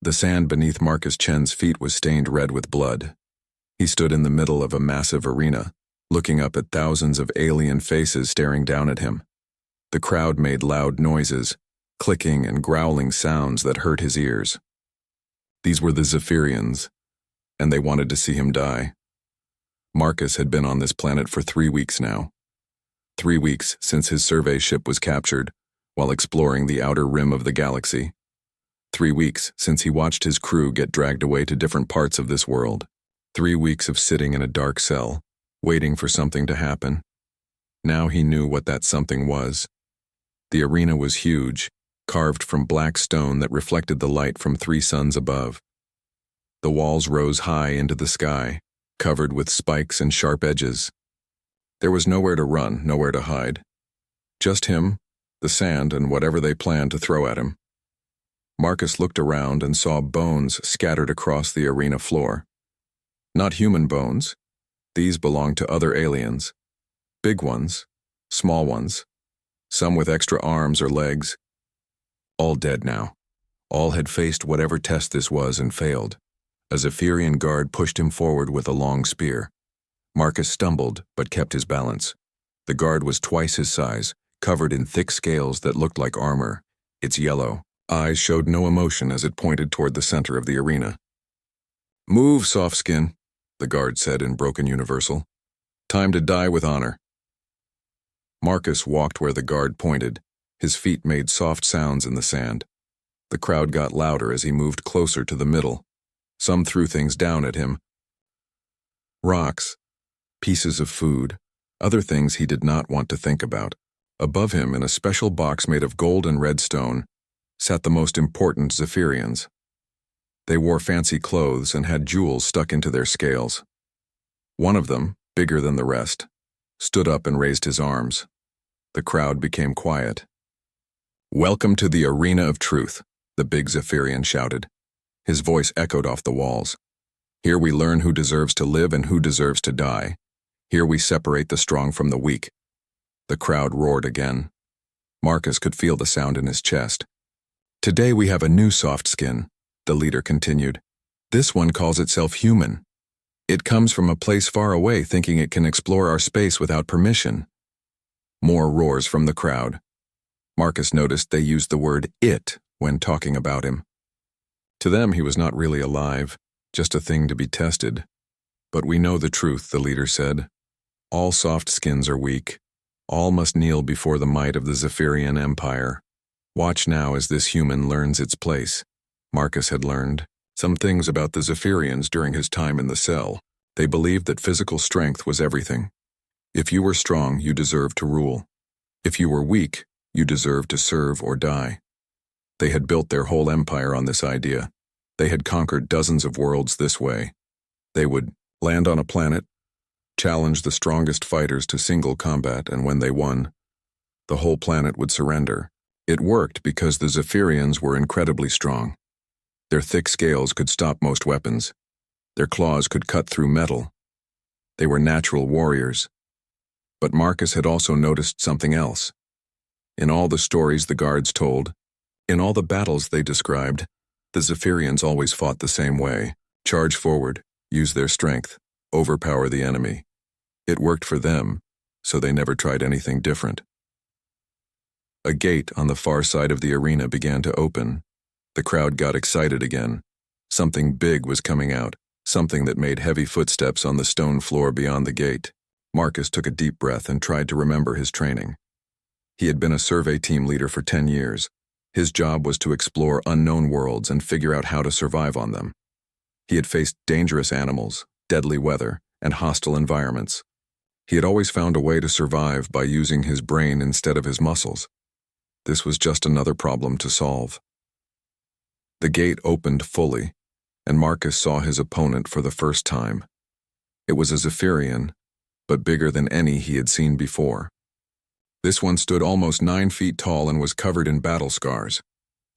The sand beneath Marcus Chen's feet was stained red with blood. He stood in the middle of a massive arena, looking up at thousands of alien faces staring down at him. The crowd made loud noises, clicking and growling sounds that hurt his ears. These were the Zephyrians, and they wanted to see him die. Marcus had been on this planet for 3 weeks now. 3 weeks since his survey ship was captured while exploring the outer rim of the galaxy. 3 weeks since he watched his crew get dragged away to different parts of this world. 3 weeks of sitting in a dark cell, waiting for something to happen. Now he knew what that something was. The arena was huge, carved from black stone that reflected the light from 3 suns above. The walls rose high into the sky, covered with spikes and sharp edges. There was nowhere to run, nowhere to hide. Just him, the sand, and whatever they planned to throw at him. Marcus looked around and saw bones scattered across the arena floor. Not human bones. These belonged to other aliens. Big ones, small ones, some with extra arms or legs. All dead now. All had faced whatever test this was and failed. A Zephyrian guard pushed him forward with a long spear. Marcus stumbled, but kept his balance. The guard was twice his size, covered in thick scales that looked like armor. Its yellow eyes showed no emotion as it pointed toward the center of the arena. "Move, soft skin," the guard said in broken universal. "Time to die with honor." Marcus walked where the guard pointed. His feet made soft sounds in the sand. The crowd got louder as he moved closer to the middle. Some threw things down at him. Rocks, pieces of food, other things he did not want to think about. Above him, in a special box made of gold and red stone, sat the most important Zephyrians. They wore fancy clothes and had jewels stuck into their scales. One of them, bigger than the rest, stood up and raised his arms. The crowd became quiet. "Welcome to the Arena of Truth," the big Zephyrian shouted. His voice echoed off the walls. "Here we learn who deserves to live and who deserves to die. Here we separate the strong from the weak." The crowd roared again. Marcus could feel the sound in his chest. "Today we have a new soft skin," the leader continued. "This one calls itself human. It comes from a place far away thinking it can explore our space without permission." More roars from the crowd. Marcus noticed they used the word "it" when talking about him. To them he was not really alive, just a thing to be tested. "But we know the truth," the leader said. "All soft skins are weak. All must kneel before the might of the Zephyrian Empire. Watch now as this human learns its place." Marcus had learned some things about the Zephyrians during his time in the cell. They believed that physical strength was everything. If you were strong, you deserved to rule. If you were weak, you deserved to serve or die. They had built their whole empire on this idea. They had conquered dozens of worlds this way. They would land on a planet, challenge the strongest fighters to single combat, and when they won, the whole planet would surrender. It worked because the Zephyrians were incredibly strong. Their thick scales could stop most weapons. Their claws could cut through metal. They were natural warriors. But Marcus had also noticed something else. In all the stories the guards told, in all the battles they described, the Zephyrians always fought the same way. Charge forward, use their strength, overpower the enemy. It worked for them, so they never tried anything different. A gate on the far side of the arena began to open. The crowd got excited again. Something big was coming out, something that made heavy footsteps on the stone floor beyond the gate. Marcus took a deep breath and tried to remember his training. He had been a survey team leader for 10 years. His job was to explore unknown worlds and figure out how to survive on them. He had faced dangerous animals, deadly weather, and hostile environments. He had always found a way to survive by using his brain instead of his muscles. This was just another problem to solve. The gate opened fully, and Marcus saw his opponent for the first time. It was a Zephyrian, but bigger than any he had seen before. This one stood almost 9 feet tall and was covered in battle scars.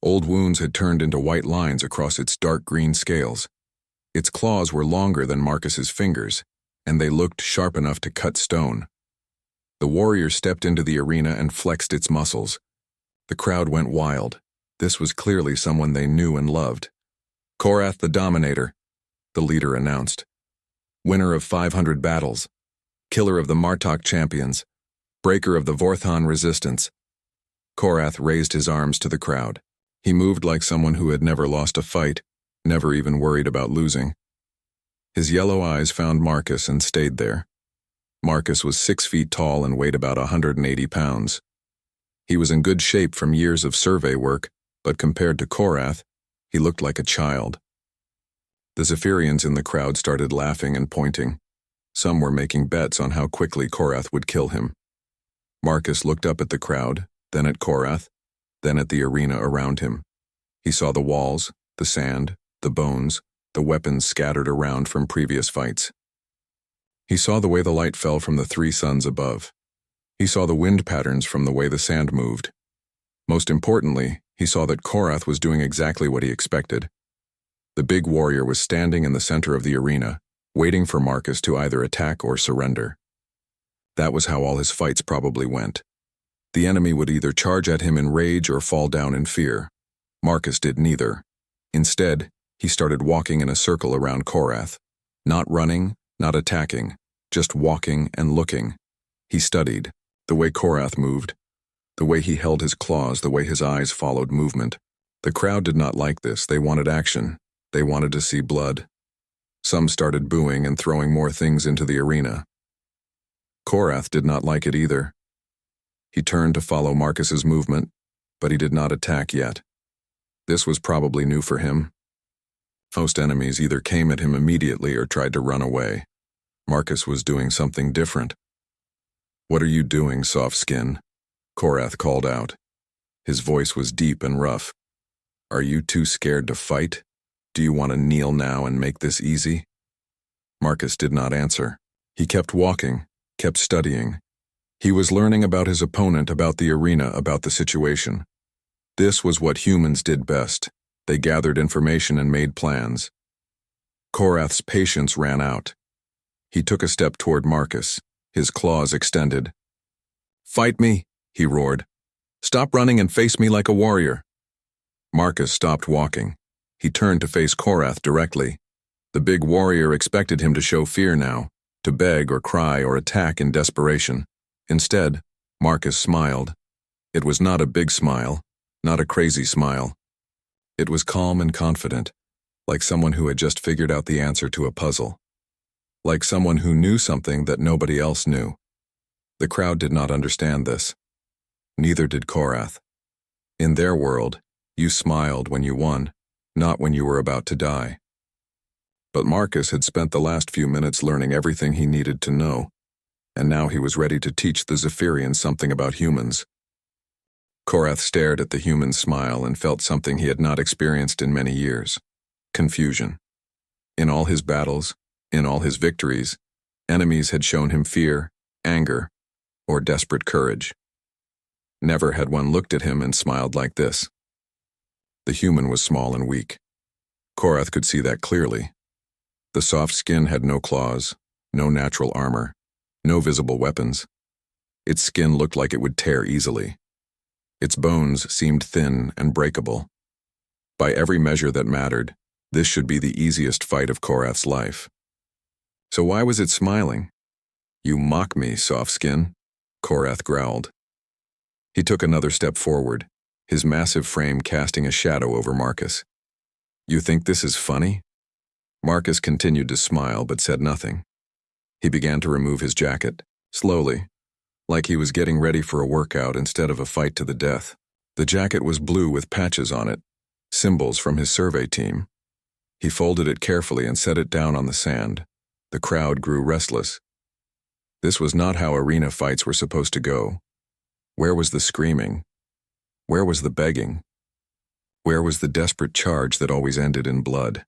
Old wounds had turned into white lines across its dark green scales. Its claws were longer than Marcus's fingers, and they looked sharp enough to cut stone. The warrior stepped into the arena and flexed its muscles. The crowd went wild. This was clearly someone they knew and loved. Korath the Dominator, the leader announced. Winner of 500 battles, killer of the Martok champions, breaker of the Vorthon resistance. Korath raised his arms to the crowd. He moved like someone who had never lost a fight, never even worried about losing. His yellow eyes found Marcus and stayed there. Marcus was 6 feet tall and weighed about 180 pounds. He was in good shape from years of survey work, but compared to Korath, he looked like a child. The Zephyrians in the crowd started laughing and pointing. Some were making bets on how quickly Korath would kill him. Marcus looked up at the crowd, then at Korath, then at the arena around him. He saw the walls, the sand, the bones, the weapons scattered around from previous fights. He saw the way the light fell from the 3 suns above. He saw the wind patterns from the way the sand moved. Most importantly, he saw that Korath was doing exactly what he expected. The big warrior was standing in the center of the arena, waiting for Marcus to either attack or surrender. That was how all his fights probably went. The enemy would either charge at him in rage or fall down in fear. Marcus did neither. Instead, he started walking in a circle around Korath. Not running, not attacking, just walking and looking. He studied the way Korath moved, the way he held his claws, the way his eyes followed movement. The crowd did not like this. They wanted action. They wanted to see blood. Some started booing and throwing more things into the arena. Korath did not like it either. He turned to follow Marcus's movement, but he did not attack yet. This was probably new for him. Most enemies either came at him immediately or tried to run away. Marcus was doing something different. "What are you doing, soft skin?" Korath called out. His voice was deep and rough. "Are you too scared to fight? Do you want to kneel now and make this easy?" Marcus did not answer. He kept walking, kept studying. He was learning about his opponent, about the arena, about the situation. This was what humans did best. They gathered information and made plans. Korath's patience ran out. He took a step toward Marcus, his claws extended. "Fight me," he roared. "Stop running and face me like a warrior." Marcus stopped walking. He turned to face Korath directly. The big warrior expected him to show fear now, to beg or cry or attack in desperation. Instead, Marcus smiled. It was not a big smile, not a crazy smile. It was calm and confident, like someone who had just figured out the answer to a puzzle. Like someone who knew something that nobody else knew. The crowd did not understand this. Neither did Korath. In their world, you smiled when you won, not when you were about to die. But Marcus had spent the last few minutes learning everything he needed to know, and now he was ready to teach the Zephyrians something about humans. Korath stared at the human's smile and felt something he had not experienced in many years: confusion. In all his battles, in all his victories, enemies had shown him fear, anger, or desperate courage. Never had one looked at him and smiled like this. The human was small and weak. Korath could see that clearly. The soft skin had no claws, no natural armor, no visible weapons. Its skin looked like it would tear easily. Its bones seemed thin and breakable. By every measure that mattered, this should be the easiest fight of Korath's life. So why was it smiling? "You mock me, soft skin," Korath growled. He took another step forward, his massive frame casting a shadow over Marcus. "You think this is funny?" Marcus continued to smile but said nothing. He began to remove his jacket, slowly, like he was getting ready for a workout instead of a fight to the death. The jacket was blue with patches on it, symbols from his survey team. He folded it carefully and set it down on the sand. The crowd grew restless. This was not how arena fights were supposed to go. Where was the screaming? Where was the begging? Where was the desperate charge that always ended in blood?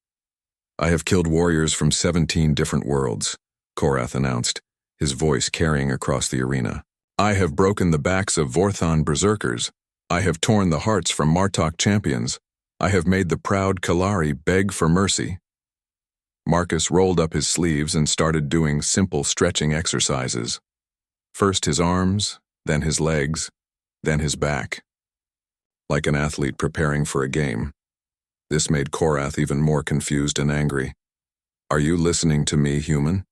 "I have killed warriors from 17 different worlds," Korath announced, his voice carrying across the arena. "I have broken the backs of Vorthon berserkers. I have torn the hearts from Martok champions. I have made the proud Kalari beg for mercy." Marcus rolled up his sleeves and started doing simple stretching exercises. First his arms, then his legs, then his back. Like an athlete preparing for a game. This made Korath even more confused and angry. Are you listening to me, human?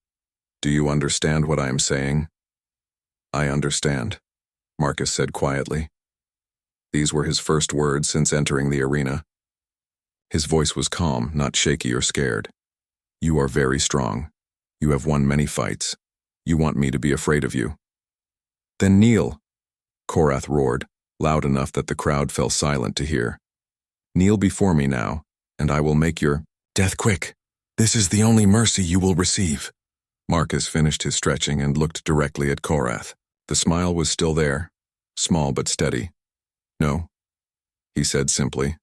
Do you understand what I am saying? I understand, Marcus said quietly. These were his first words since entering the arena. His voice was calm, not shaky or scared. You are very strong. You have won many fights. You want me to be afraid of you. Then kneel, Korath roared, loud enough that the crowd fell silent to hear. Kneel before me now, and I will make your death quick. This is the only mercy you will receive. Marcus finished his stretching and looked directly at Korath. The smile was still there, small but steady. No, he said simply.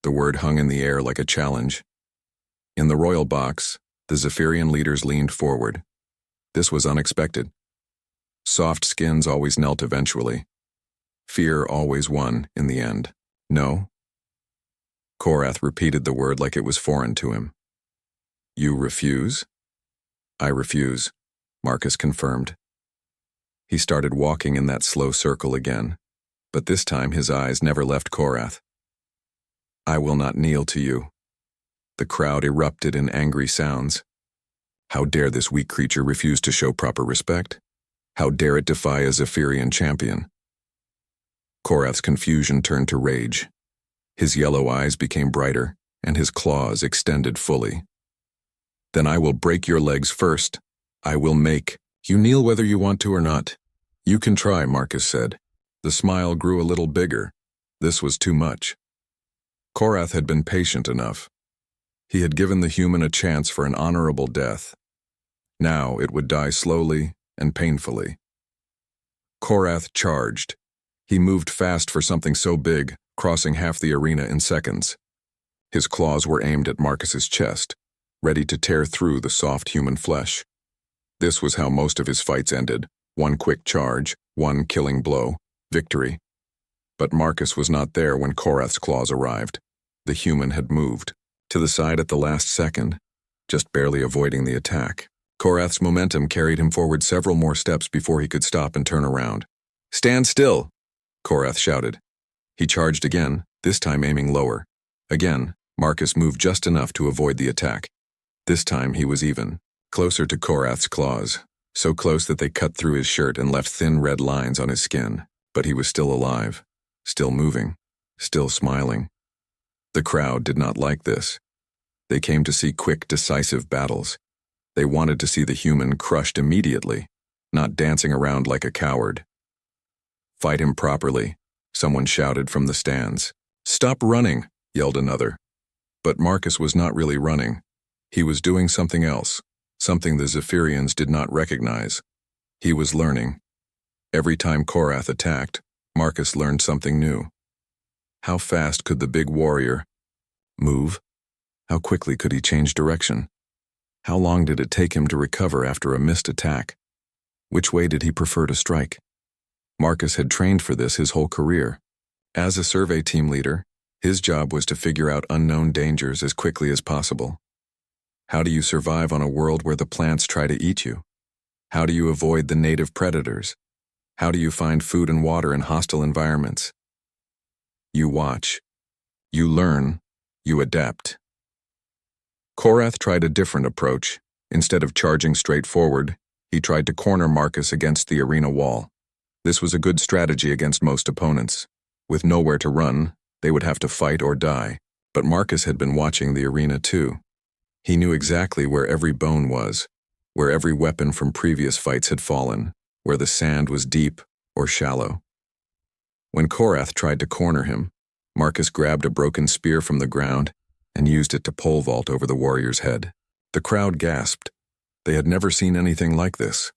The word hung in the air like a challenge. In the royal box, the Zephyrian leaders leaned forward. This was unexpected. Soft skins always knelt eventually. Fear always won in the end. No? Korath repeated the word like it was foreign to him. You refuse? I refuse, Marcus confirmed. He started walking in that slow circle again, but this time his eyes never left Korath. I will not kneel to you. The crowd erupted in angry sounds. How dare this weak creature refuse to show proper respect? How dare it defy a Zephyrian champion? Korath's confusion turned to rage. His yellow eyes became brighter, and his claws extended fully. Then I will break your legs first. I will make you kneel whether you want to or not. You can try, Marcus said. The smile grew a little bigger. This was too much. Korath had been patient enough. He had given the human a chance for an honorable death. Now it would die slowly and painfully. Korath charged. He moved fast for something so big, crossing half the arena in seconds. His claws were aimed at Marcus's chest, ready to tear through the soft human flesh. This was how most of his fights ended. One quick charge, one killing blow, victory. But Marcus was not there when Korath's claws arrived. The human had moved to the side at the last second, just barely avoiding the attack. Korath's momentum carried him forward several more steps before he could stop and turn around. Stand still, Korath shouted. He charged again, this time aiming lower. Again, Marcus moved just enough to avoid the attack. This time he was even, closer to Korath's claws, so close that they cut through his shirt and left thin red lines on his skin. But he was still alive, still moving, still smiling. The crowd did not like this. They came to see quick, decisive battles. They wanted to see the human crushed immediately, not dancing around like a coward. Fight him properly, someone shouted from the stands. Stop running, yelled another. But Marcus was not really running. He was doing something else, something the Zephyrians did not recognize. He was learning. Every time Korath attacked, Marcus learned something new. How fast could the big warrior move? How quickly could he change direction? How long did it take him to recover after a missed attack? Which way did he prefer to strike? Marcus had trained for this his whole career. As a survey team leader, his job was to figure out unknown dangers as quickly as possible. How do you survive on a world where the plants try to eat you? How do you avoid the native predators? How do you find food and water in hostile environments? You watch. You learn. You adapt. Korath tried a different approach. Instead of charging straight forward, he tried to corner Marcus against the arena wall. This was a good strategy against most opponents. With nowhere to run, they would have to fight or die. But Marcus had been watching the arena too. He knew exactly where every bone was, where every weapon from previous fights had fallen, where the sand was deep or shallow. When Korath tried to corner him, Marcus grabbed a broken spear from the ground and used it to pole vault over the warrior's head. The crowd gasped. They had never seen anything like this.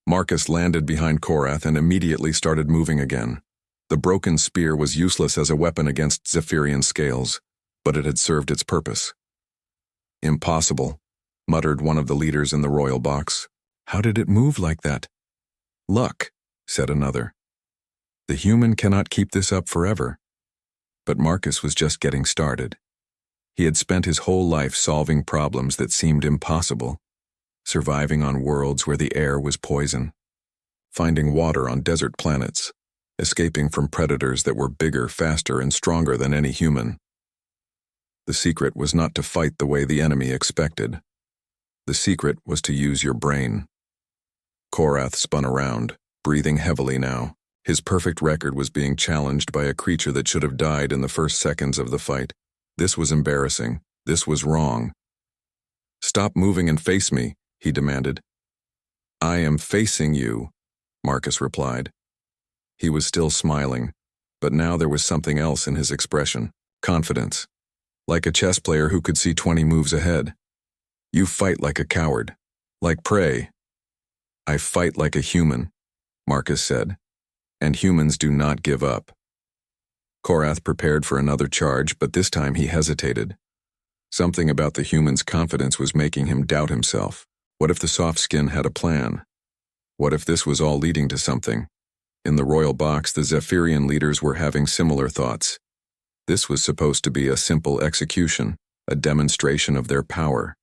Marcus landed behind Korath and immediately started moving again. The broken spear was useless as a weapon against Zephyrian scales, but it had served its purpose. Impossible, muttered one of the leaders in the royal box. How did it move like that? Luck, said another. The human cannot keep this up forever. But Marcus was just getting started. He had spent his whole life solving problems that seemed impossible, surviving on worlds where the air was poison, finding water on desert planets, escaping from predators that were bigger, faster, and stronger than any human. The secret was not to fight the way the enemy expected. The secret was to use your brain. Korath spun around, breathing heavily now. His perfect record was being challenged by a creature that should have died in the first seconds of the fight. This was embarrassing. This was wrong. "Stop moving and face me," he demanded. "I am facing you," Marcus replied. He was still smiling, but now there was something else in his expression. Confidence. Like a chess player who could see 20 moves ahead. "You fight like a coward. Like prey." "I fight like a human," Marcus said. "And humans do not give up." Korath prepared for another charge, but this time he hesitated. Something about the human's confidence was making him doubt himself. What if the soft skin had a plan? What if this was all leading to something? In the royal box, the Zephyrian leaders were having similar thoughts. This was supposed to be a simple execution, a demonstration of their power.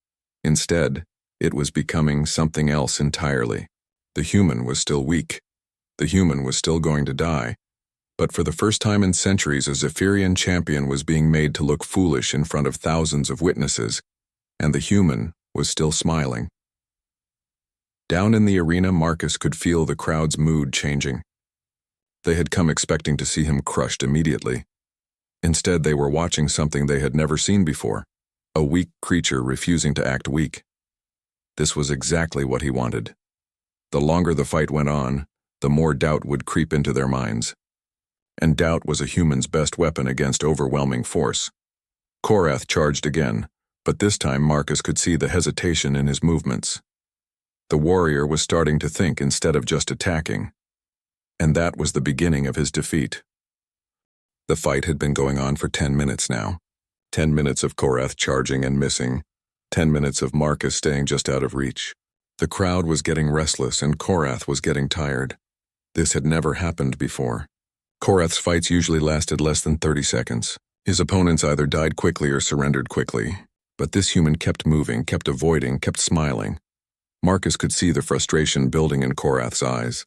Instead, it was becoming something else entirely. The human was still weak. The human was still going to die. But for the first time in centuries, a Zephyrian champion was being made to look foolish in front of thousands of witnesses, and the human was still smiling. Down in the arena, Marcus could feel the crowd's mood changing. They had come expecting to see him crushed immediately. Instead, they were watching something they had never seen before, a weak creature refusing to act weak. This was exactly what he wanted. The longer the fight went on, the more doubt would creep into their minds. And doubt was a human's best weapon against overwhelming force. Korath charged again, but this time Marcus could see the hesitation in his movements. The warrior was starting to think instead of just attacking. And that was the beginning of his defeat. The fight had been going on for 10 minutes now. 10 minutes of Korath charging and missing. 10 minutes of Marcus staying just out of reach. The crowd was getting restless and Korath was getting tired. This had never happened before. Korath's fights usually lasted less than 30 seconds. His opponents either died quickly or surrendered quickly. But this human kept moving, kept avoiding, kept smiling. Marcus could see the frustration building in Korath's eyes.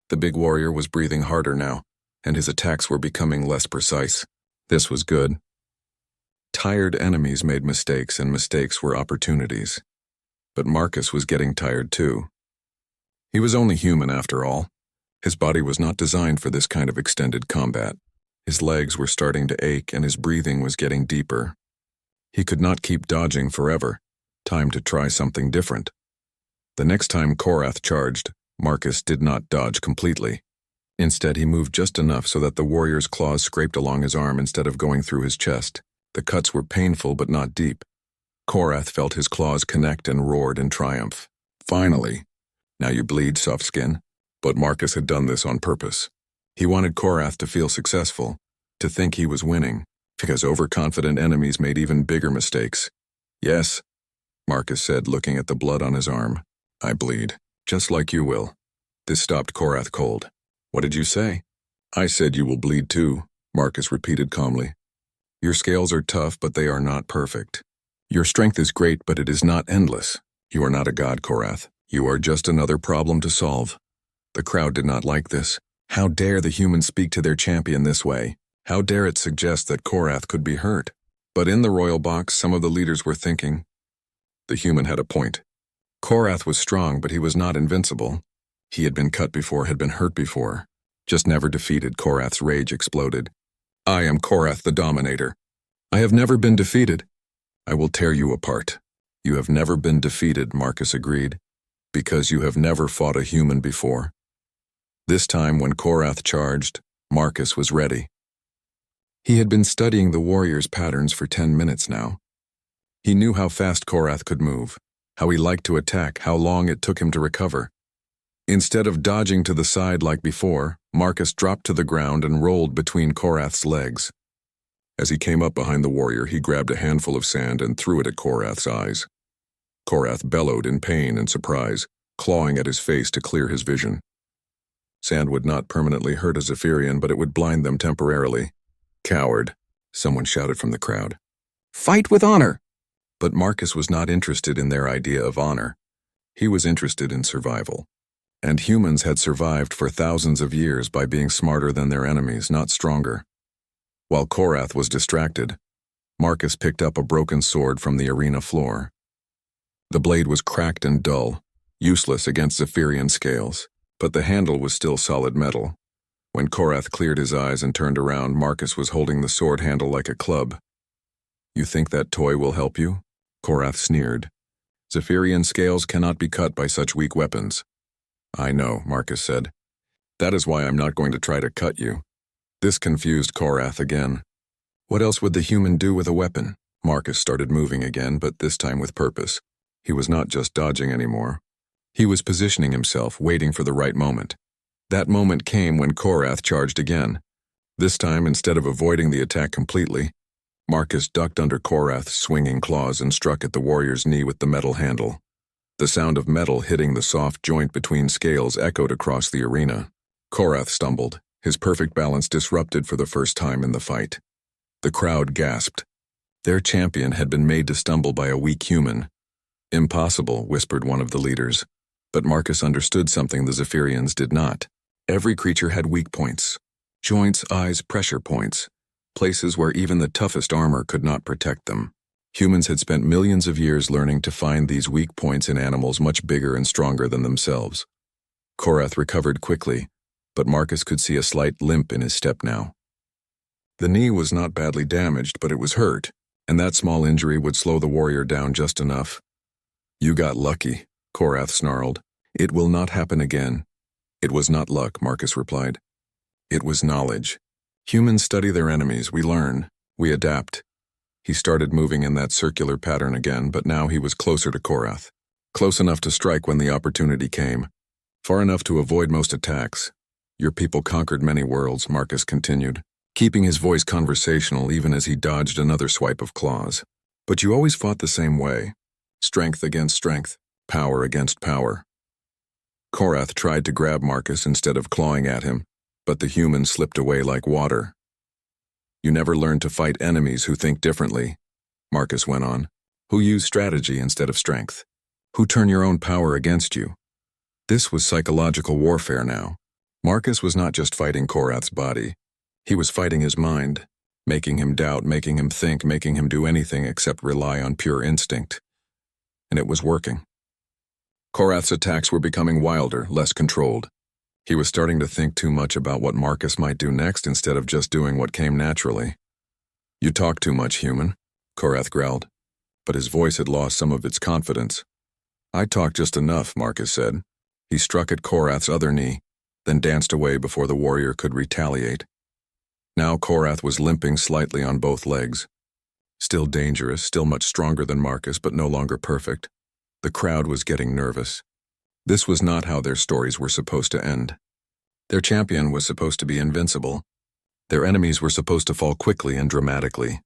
The big warrior was breathing harder now, and his attacks were becoming less precise. This was good. Tired enemies made mistakes, and mistakes were opportunities. But Marcus was getting tired too. He was only human after all. His body was not designed for this kind of extended combat. His legs were starting to ache and his breathing was getting deeper. He could not keep dodging forever. Time to try something different. The next time Korath charged, Marcus did not dodge completely. Instead, he moved just enough so that the warrior's claws scraped along his arm instead of going through his chest. The cuts were painful but not deep. Korath felt his claws connect and roared in triumph. Finally. Now you bleed, soft skin. But Marcus had done this on purpose. He wanted Korath to feel successful, to think he was winning, because overconfident enemies made even bigger mistakes. "Yes," Marcus said, looking at the blood on his arm. "I bleed, just like you will." This stopped Korath cold. "What did you say?" "I said you will bleed too," Marcus repeated calmly. "Your scales are tough, but they are not perfect. Your strength is great, but it is not endless. You are not a god, Korath. You are just another problem to solve." The crowd did not like this. How dare the humans speak to their champion this way? How dare it suggest that Korath could be hurt? But in the royal box, some of the leaders were thinking. The human had a point. Korath was strong, but he was not invincible. He had been cut before, had been hurt before. Just never defeated. Korath's rage exploded. "I am Korath the Dominator. I have never been defeated. I will tear you apart." "You have never been defeated," Marcus agreed, "because you have never fought a human before." This time, when Korath charged, Marcus was ready. He had been studying the warrior's patterns for 10 minutes now. He knew how fast Korath could move, how he liked to attack, how long it took him to recover. Instead of dodging to the side like before, Marcus dropped to the ground and rolled between Korath's legs. As he came up behind the warrior, he grabbed a handful of sand and threw it at Korath's eyes. Korath bellowed in pain and surprise, clawing at his face to clear his vision. Sand would not permanently hurt a Zephyrian, but it would blind them temporarily. "Coward," someone shouted from the crowd. "Fight with honor!" But Marcus was not interested in their idea of honor. He was interested in survival. And humans had survived for thousands of years by being smarter than their enemies, not stronger. While Korath was distracted, Marcus picked up a broken sword from the arena floor. The blade was cracked and dull, useless against Zephyrian scales, but the handle was still solid metal. When Korath cleared his eyes and turned around, Marcus was holding the sword handle like a club. "You think that toy will help you?" Korath sneered. "Zephyrian scales cannot be cut by such weak weapons." "I know," Marcus said. "That is why I'm not going to try to cut you." This confused Korath again. What else would the human do with a weapon? Marcus started moving again, but this time with purpose. He was not just dodging anymore. He was positioning himself, waiting for the right moment. That moment came when Korath charged again. This time, instead of avoiding the attack completely, Marcus ducked under Korath's swinging claws and struck at the warrior's knee with the metal handle. The sound of metal hitting the soft joint between scales echoed across the arena. Korath stumbled, his perfect balance disrupted for the first time in the fight. The crowd gasped. Their champion had been made to stumble by a weak human. "Impossible," whispered one of the leaders. But Marcus understood something the Zephyrians did not. Every creature had weak points. Joints, eyes, pressure points. Places where even the toughest armor could not protect them. Humans had spent millions of years learning to find these weak points in animals much bigger and stronger than themselves. Korath recovered quickly, but Marcus could see a slight limp in his step now. The knee was not badly damaged, but it was hurt, and that small injury would slow the warrior down just enough. "You got lucky," Korath snarled. "It will not happen again." "It was not luck," Marcus replied. "It was knowledge. Humans study their enemies, we learn, we adapt." He started moving in that circular pattern again, but now he was closer to Korath. Close enough to strike when the opportunity came. Far enough to avoid most attacks. "Your people conquered many worlds," Marcus continued, keeping his voice conversational even as he dodged another swipe of claws. "But you always fought the same way. Strength against strength, power against power." Korath tried to grab Marcus instead of clawing at him, but the human slipped away like water. "You never learned to fight enemies who think differently," Marcus went on, "who use strategy instead of strength, who turn your own power against you." This was psychological warfare now. Marcus was not just fighting Korath's body. He was fighting his mind, making him doubt, making him think, making him do anything except rely on pure instinct. And it was working. Korath's attacks were becoming wilder, less controlled. He was starting to think too much about what Marcus might do next instead of just doing what came naturally. "You talk too much, human," Korath growled, but his voice had lost some of its confidence. "I talk just enough," Marcus said. He struck at Korath's other knee, then danced away before the warrior could retaliate. Now Korath was limping slightly on both legs. Still dangerous, still much stronger than Marcus, but no longer perfect. The crowd was getting nervous. This was not how their stories were supposed to end. Their champion was supposed to be invincible. Their enemies were supposed to fall quickly and dramatically.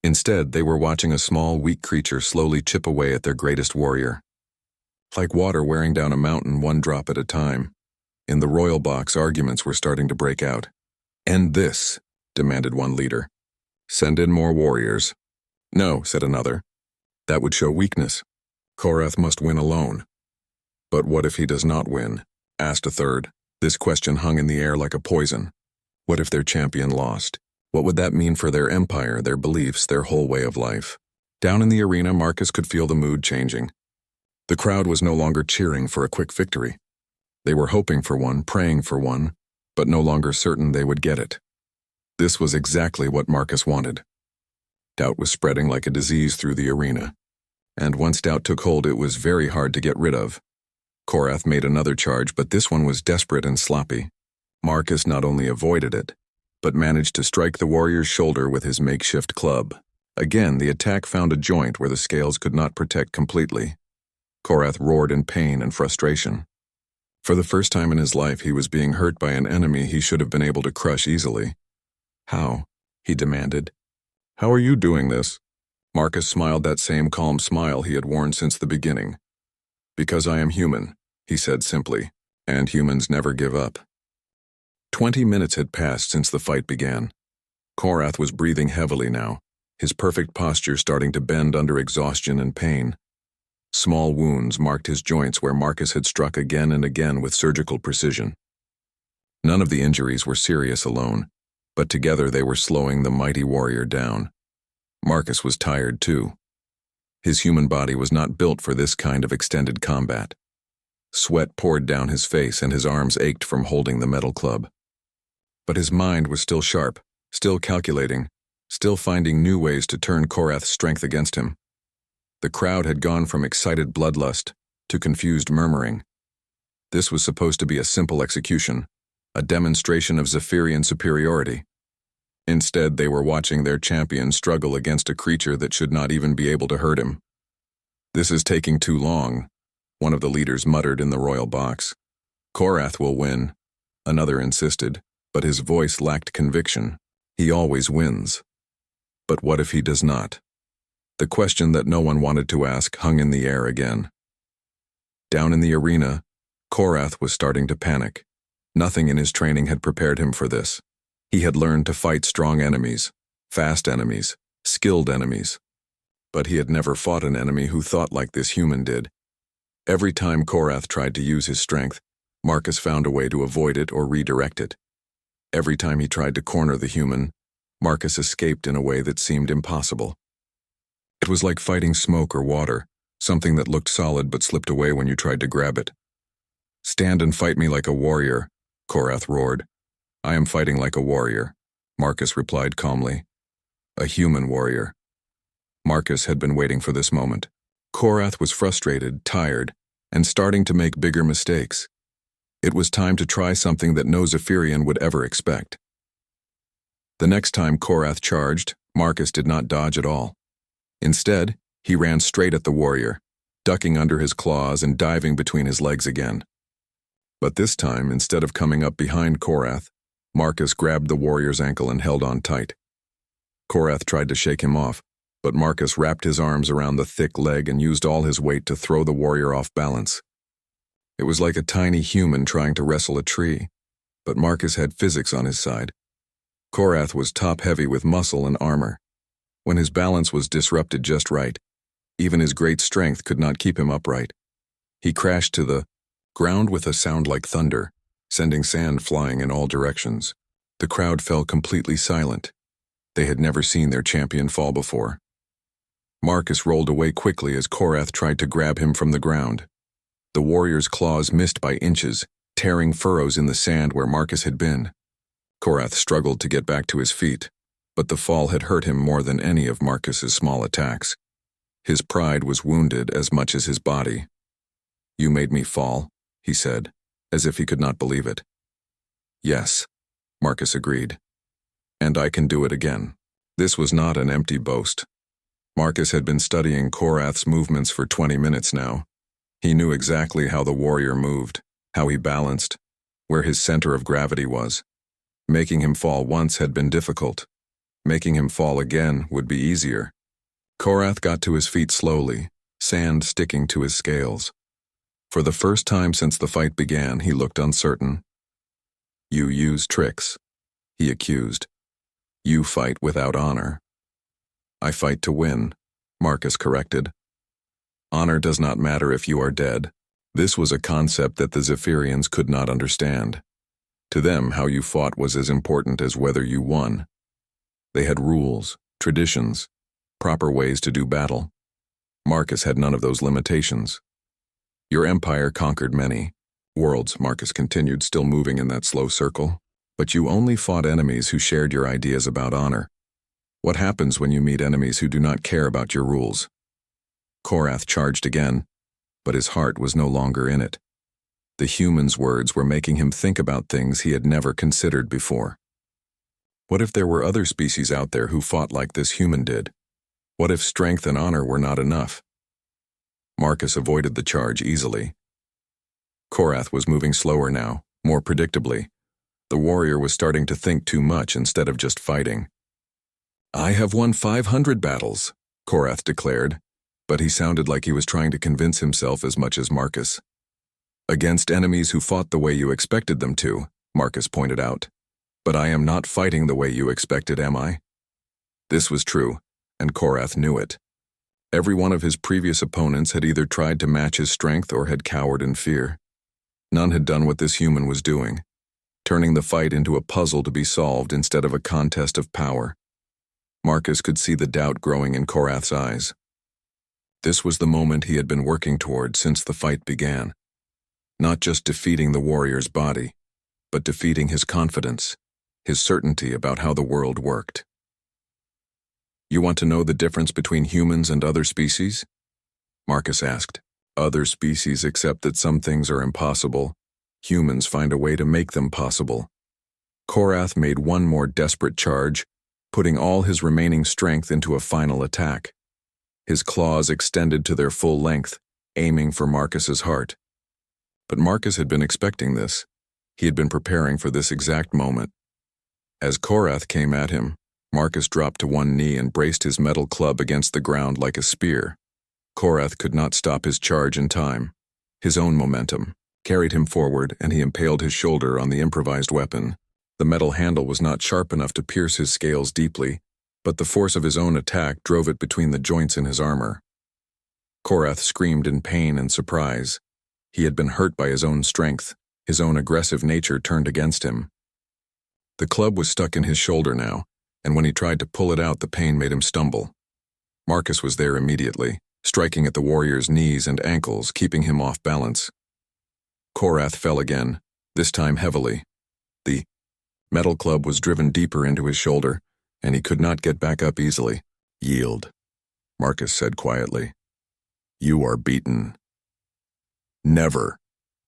Instead, they were watching a small, weak creature slowly chip away at their greatest warrior. Like water wearing down a mountain, one drop at a time. In the royal box, arguments were starting to break out. "End this," demanded one leader. "Send in more warriors." "No," said another. "That would show weakness. Korath must win alone." "But what if he does not win?" asked a third. This question hung in the air like a poison. What if their champion lost? What would that mean for their empire, their beliefs, their whole way of life? Down in the arena, Marcus could feel the mood changing. The crowd was no longer cheering for a quick victory. They were hoping for one, praying for one, but no longer certain they would get it. This was exactly what Marcus wanted. Doubt was spreading like a disease through the arena. And once doubt took hold, it was very hard to get rid of. Korath made another charge, but this one was desperate and sloppy. Marcus not only avoided it, but managed to strike the warrior's shoulder with his makeshift club. Again, the attack found a joint where the scales could not protect completely. Korath roared in pain and frustration. For the first time in his life, he was being hurt by an enemy he should have been able to crush easily. "How?" he demanded. "How are you doing this?" Marcus smiled that same calm smile he had worn since the beginning. "Because I am human," he said simply, "and humans never give up." 20 minutes had passed since the fight began. Korath was breathing heavily now, his perfect posture starting to bend under exhaustion and pain. Small wounds marked his joints where Marcus had struck again and again with surgical precision. None of the injuries were serious alone, but together they were slowing the mighty warrior down. Marcus was tired too. His human body was not built for this kind of extended combat. Sweat poured down his face and his arms ached from holding the metal club. But his mind was still sharp, still calculating, still finding new ways to turn Korath's strength against him. The crowd had gone from excited bloodlust to confused murmuring. This was supposed to be a simple execution, a demonstration of Zephyrian superiority. Instead, they were watching their champion struggle against a creature that should not even be able to hurt him. "This is taking too long," one of the leaders muttered in the royal box. "Korath will win," another insisted, but his voice lacked conviction. "He always wins." But what if he does not? The question that no one wanted to ask hung in the air again. Down in the arena, Korath was starting to panic. Nothing in his training had prepared him for this. He had learned to fight strong enemies, fast enemies, skilled enemies. But he had never fought an enemy who thought like this human did. Every time Korath tried to use his strength, Marcus found a way to avoid it or redirect it. Every time he tried to corner the human, Marcus escaped in a way that seemed impossible. It was like fighting smoke or water, something that looked solid but slipped away when you tried to grab it. "Stand and fight me like a warrior," Korath roared. "I am fighting like a warrior," Marcus replied calmly. "A human warrior." Marcus had been waiting for this moment. Korath was frustrated, tired, and starting to make bigger mistakes. It was time to try something that no Zephyrian would ever expect. The next time Korath charged, Marcus did not dodge at all. Instead, he ran straight at the warrior, ducking under his claws and diving between his legs again. But this time, instead of coming up behind Korath, Marcus grabbed the warrior's ankle and held on tight. Korath tried to shake him off, but Marcus wrapped his arms around the thick leg and used all his weight to throw the warrior off balance. It was like a tiny human trying to wrestle a tree, but Marcus had physics on his side. Korath was top-heavy with muscle and armor. When his balance was disrupted just right, even his great strength could not keep him upright. He crashed to the ground with a sound like thunder, sending sand flying in all directions. The crowd fell completely silent. They had never seen their champion fall before. Marcus rolled away quickly as Korath tried to grab him from the ground. The warrior's claws missed by inches, tearing furrows in the sand where Marcus had been. Korath struggled to get back to his feet, but the fall had hurt him more than any of Marcus's small attacks. His pride was wounded as much as his body. "You made me fall," he said, as if he could not believe it. "Yes," Marcus agreed. "And I can do it again." This was not an empty boast. Marcus had been studying Korath's movements for 20 minutes now. He knew exactly how the warrior moved, how he balanced, where his center of gravity was. Making him fall once had been difficult. Making him fall again would be easier. Korath got to his feet slowly, sand sticking to his scales. For the first time since the fight began, he looked uncertain. "You use tricks," he accused. "You fight without honor." "I fight to win," Marcus corrected. "Honor does not matter if you are dead." This was a concept that the Zephyrians could not understand. To them, how you fought was as important as whether you won. They had rules, traditions, proper ways to do battle. Marcus had none of those limitations. "Your empire conquered many worlds," Marcus continued, still moving in that slow circle. "But you only fought enemies who shared your ideas about honor. What happens when you meet enemies who do not care about your rules?" Korath charged again, but his heart was no longer in it. The human's words were making him think about things he had never considered before. What if there were other species out there who fought like this human did? What if strength and honor were not enough? Marcus avoided the charge easily. Korath was moving slower now, more predictably. The warrior was starting to think too much instead of just fighting. "I have won 500 battles," Korath declared, but he sounded like he was trying to convince himself as much as Marcus. "Against enemies who fought the way you expected them to," Marcus pointed out. "But I am not fighting the way you expected, am I?" This was true, and Korath knew it. Every one of his previous opponents had either tried to match his strength or had cowered in fear. None had done what this human was doing, turning the fight into a puzzle to be solved instead of a contest of power. Marcus could see the doubt growing in Korath's eyes. This was the moment he had been working toward since the fight began. Not just defeating the warrior's body, but defeating his confidence, his certainty about how the world worked. "You want to know the difference between humans and other species?" Marcus asked. "Other species accept that some things are impossible. Humans find a way to make them possible." Korath made one more desperate charge, putting all his remaining strength into a final attack. His claws extended to their full length, aiming for Marcus's heart. But Marcus had been expecting this. He had been preparing for this exact moment. As Korath came at him, Marcus dropped to one knee and braced his metal club against the ground like a spear. Korath could not stop his charge in time. His own momentum carried him forward, and he impaled his shoulder on the improvised weapon. The metal handle was not sharp enough to pierce his scales deeply, but the force of his own attack drove it between the joints in his armor. Korath screamed in pain and surprise. He had been hurt by his own strength. His own aggressive nature turned against him. The club was stuck in his shoulder now, and when he tried to pull it out, the pain made him stumble. Marcus was there immediately, striking at the warrior's knees and ankles, keeping him off balance. Korath fell again, this time heavily. The metal club was driven deeper into his shoulder, and he could not get back up easily. "Yield," Marcus said quietly. "You are beaten." "Never,"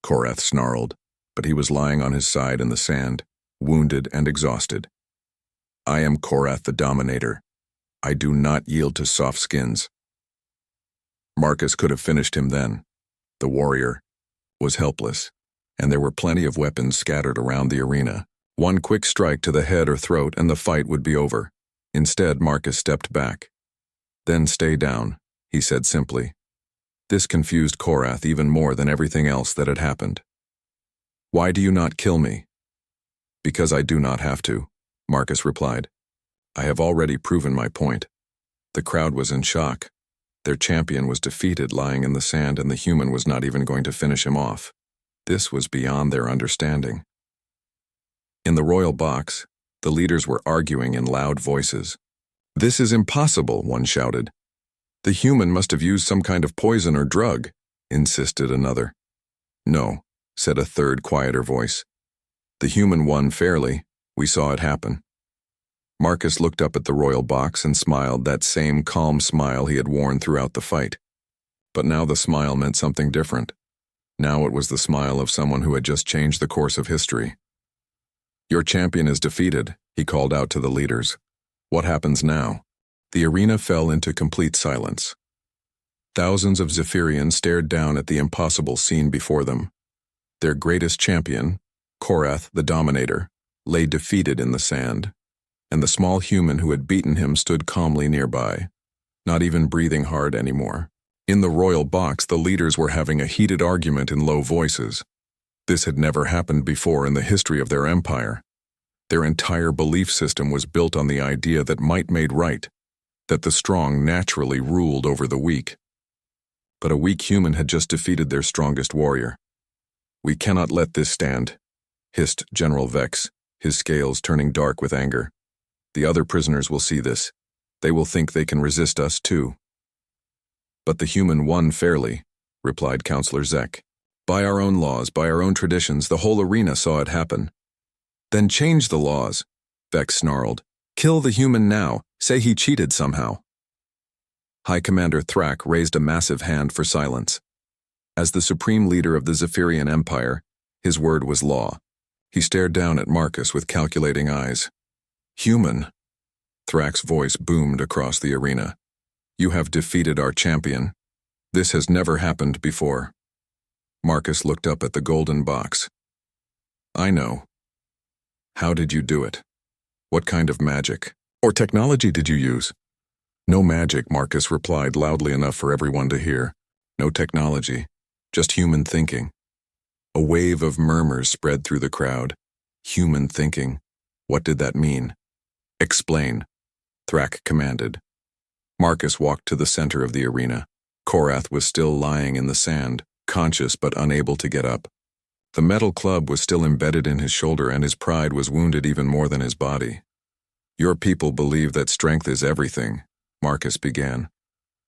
Korath snarled, but he was lying on his side in the sand, wounded and exhausted. "I am Korath the Dominator. I do not yield to soft skins." Marcus could have finished him then. The warrior was helpless, and there were plenty of weapons scattered around the arena. One quick strike to the head or throat and the fight would be over. Instead, Marcus stepped back. "Then stay down," he said simply. This confused Korath even more than everything else that had happened. "Why do you not kill me?" "Because I do not have to," Marcus replied. "I have already proven my point." The crowd was in shock. Their champion was defeated, lying in the sand, and the human was not even going to finish him off. This was beyond their understanding. In the royal box, the leaders were arguing in loud voices. "This is impossible," one shouted. "The human must have used some kind of poison or drug," insisted another. "No," said a third, quieter voice. "The human won fairly. We saw it happen." Marcus looked up at the royal box and smiled, that same calm smile he had worn throughout the fight. But now the smile meant something different. Now it was the smile of someone who had just changed the course of history. "Your champion is defeated," he called out to the leaders. "What happens now?" The arena fell into complete silence. Thousands of Zephyrians stared down at the impossible scene before them. Their greatest champion, Korath the Dominator, lay defeated in the sand, and the small human who had beaten him stood calmly nearby, not even breathing hard anymore. In the royal box, the leaders were having a heated argument in low voices. This had never happened before in the history of their empire. Their entire belief system was built on the idea that might made right, that the strong naturally ruled over the weak. But a weak human had just defeated their strongest warrior. "We cannot let this stand," hissed General Vex, his scales turning dark with anger. "The other prisoners will see this. They will think they can resist us too." "But the human won fairly," replied Counselor Zek. "By our own laws, by our own traditions, the whole arena saw it happen." "Then change the laws," Vex snarled. "Kill the human now. Say he cheated somehow." High Commander Thrak raised a massive hand for silence. As the supreme leader of the Zephyrian Empire, his word was law. He stared down at Marcus with calculating eyes. "Human," Thrak's voice boomed across the arena. "You have defeated our champion. This has never happened before." Marcus looked up at the golden box. "I know. How did you do it? What kind of magic or technology did you use?" "No magic," Marcus replied loudly enough for everyone to hear. "No technology, just human thinking." A wave of murmurs spread through the crowd. Human thinking. What did that mean? "Explain," Thrak commanded. Marcus walked to the center of the arena. Korath was still lying in the sand, conscious but unable to get up. The metal club was still embedded in his shoulder, and his pride was wounded even more than his body. Your people believe that strength is everything, Marcus began.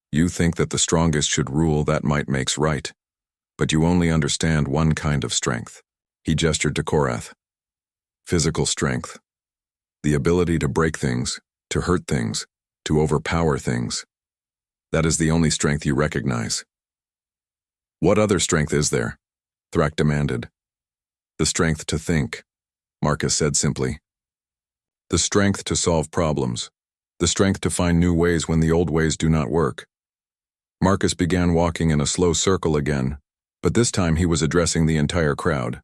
You think that the strongest should rule, that might makes right. But you only understand one kind of strength. He gestured to Korath. Physical strength. The ability to break things, to hurt things, to overpower things. That is the only strength you recognize. What other strength is there? Thrak demanded. The strength to think, Marcus said simply. The strength to solve problems. The strength to find new ways when the old ways do not work. Marcus began walking in a slow circle again, but this time he was addressing the entire crowd.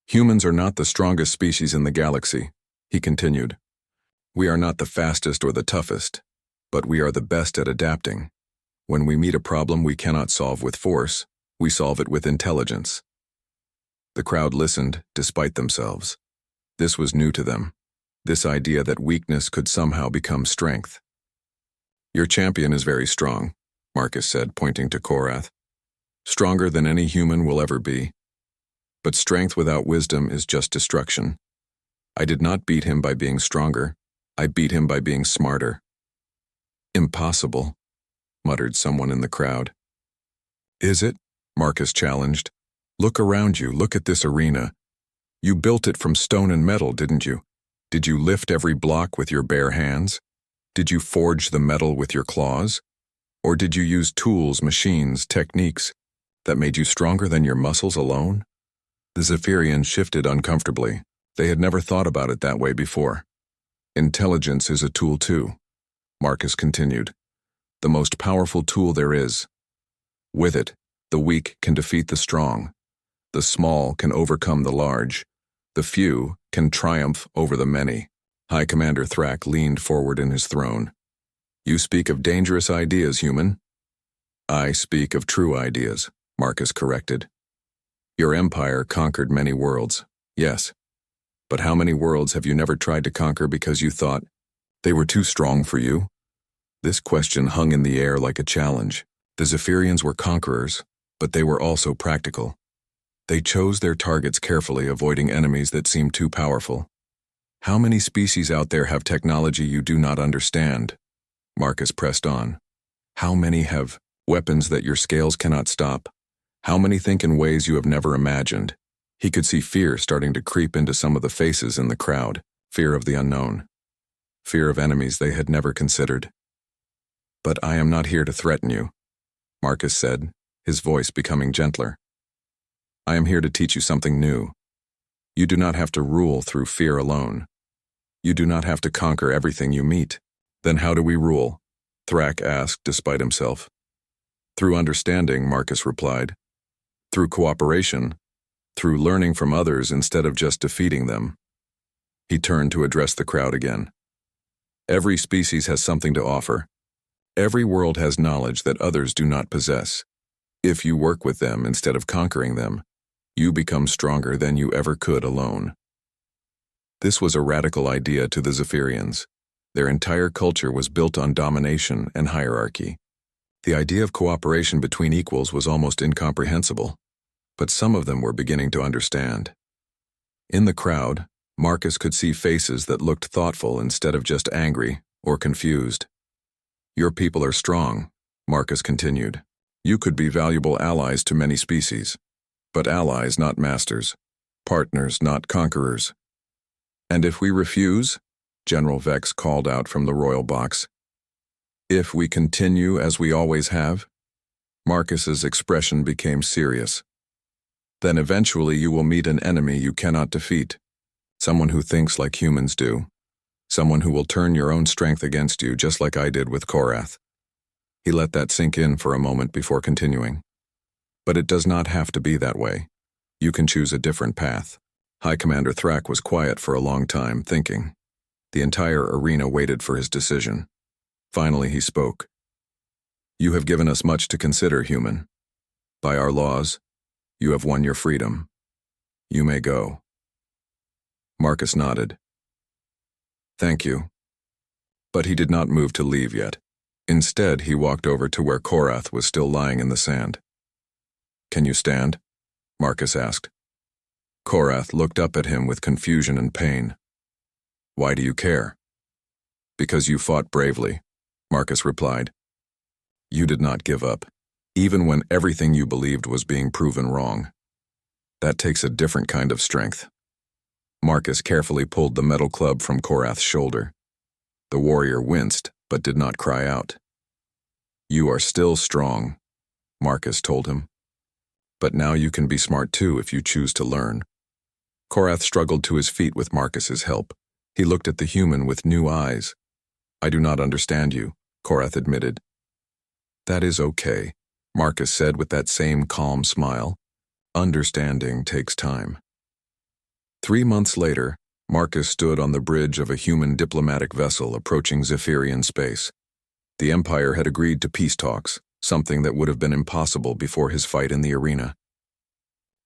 Humans are not the strongest species in the galaxy, he continued. We are not the fastest or the toughest, but we are the best at adapting. When we meet a problem we cannot solve with force, we solve it with intelligence. The crowd listened, despite themselves. This was new to them, this idea that weakness could somehow become strength. Your champion is very strong, Marcus said, pointing to Korath. Stronger than any human will ever be. But strength without wisdom is just destruction. I did not beat him by being stronger. I beat him by being smarter. Impossible, muttered someone in the crowd. Is it? Marcus challenged. Look around you, look at this arena. You built it from stone and metal, didn't you? Did you lift every block with your bare hands? Did you forge the metal with your claws? Or did you use tools, machines, techniques that made you stronger than your muscles alone? The Zephyrians shifted uncomfortably. They had never thought about it that way before. Intelligence is a tool too, Marcus continued. The most powerful tool there is. With it, the weak can defeat the strong. The small can overcome the large. The few can triumph over the many. High Commander Thrak leaned forward in his throne. You speak of dangerous ideas, human. I speak of true ideas, Marcus corrected. Your empire conquered many worlds, yes. But how many worlds have you never tried to conquer because you thought they were too strong for you? This question hung in the air like a challenge. The Zephyrians were conquerors, but they were also practical. They chose their targets carefully, avoiding enemies that seemed too powerful. How many species out there have technology you do not understand? Marcus pressed on. How many have weapons that your scales cannot stop? How many think in ways you have never imagined? He could see fear starting to creep into some of the faces in the crowd, fear of the unknown, fear of enemies they had never considered. But I am not here to threaten you, Marcus said, his voice becoming gentler. I am here to teach you something new. You do not have to rule through fear alone. You do not have to conquer everything you meet. Then how do we rule? Thrak asked despite himself. Through understanding, Marcus replied. Through cooperation, through learning from others instead of just defeating them. He turned to address the crowd again. Every species has something to offer. Every world has knowledge that others do not possess. If you work with them instead of conquering them, you become stronger than you ever could alone. This was a radical idea to the Zephyrians. Their entire culture was built on domination and hierarchy. The idea of cooperation between equals was almost incomprehensible, but some of them were beginning to understand. In the crowd, Marcus could see faces that looked thoughtful instead of just angry or confused. Your people are strong, Marcus continued. You could be valuable allies to many species, but allies, not masters, partners, not conquerors. And if we refuse, General Vex called out from the royal box. If we continue as we always have, Marcus's expression became serious. Then eventually you will meet an enemy you cannot defeat, someone who thinks like humans do, someone who will turn your own strength against you just like I did with Korath. He let that sink in for a moment before continuing. But it does not have to be that way. You can choose a different path. High Commander Thrak was quiet for a long time, thinking. The entire arena waited for his decision. Finally he spoke. You have given us much to consider, human. By our laws, you have won your freedom. You may go. Marcus nodded. Thank you. But he did not move to leave yet. Instead, he walked over to where Korath was still lying in the sand. Can you stand? Marcus asked. Korath looked up at him with confusion and pain. Why do you care? Because you fought bravely, Marcus replied. You did not give up, even when everything you believed was being proven wrong. That takes a different kind of strength. Marcus carefully pulled the metal club from Korath's shoulder. The warrior winced, but did not cry out. You are still strong, Marcus told him. But now you can be smart too if you choose to learn. Korath struggled to his feet with Marcus's help. He looked at the human with new eyes. I do not understand you, Korath admitted. That is okay, Marcus said with that same calm smile. Understanding takes time. 3 months later, Marcus stood on the bridge of a human diplomatic vessel approaching Zephyrian space. The Empire had agreed to peace talks, something that would have been impossible before his fight in the arena.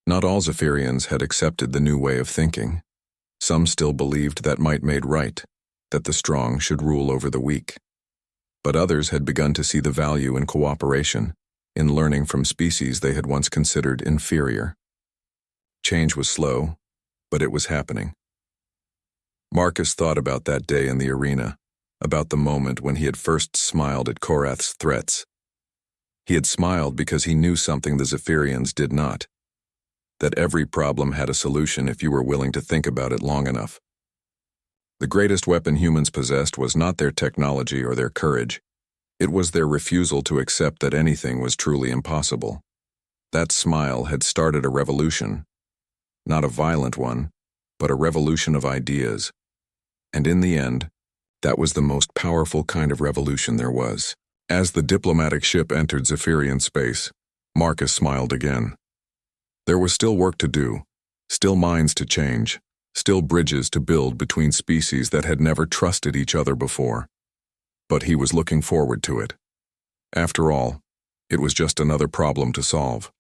Not all Zephyrians had accepted the new way of thinking. Some still believed that might made right, that the strong should rule over the weak. But others had begun to see the value in cooperation, in learning from species they had once considered inferior. Change was slow, but it was happening. Marcus thought about that day in the arena, about the moment when he had first smiled at Korath's threats. He had smiled because he knew something the Zephyrians did not, that every problem had a solution if you were willing to think about it long enough. The greatest weapon humans possessed was not their technology or their courage. It was their refusal to accept that anything was truly impossible. That smile had started a revolution. Not a violent one, but a revolution of ideas. And in the end, that was the most powerful kind of revolution there was. As the diplomatic ship entered Zephyrian space, Marcus smiled again. There was still work to do, still minds to change, still bridges to build between species that had never trusted each other before. But he was looking forward to it. After all, it was just another problem to solve.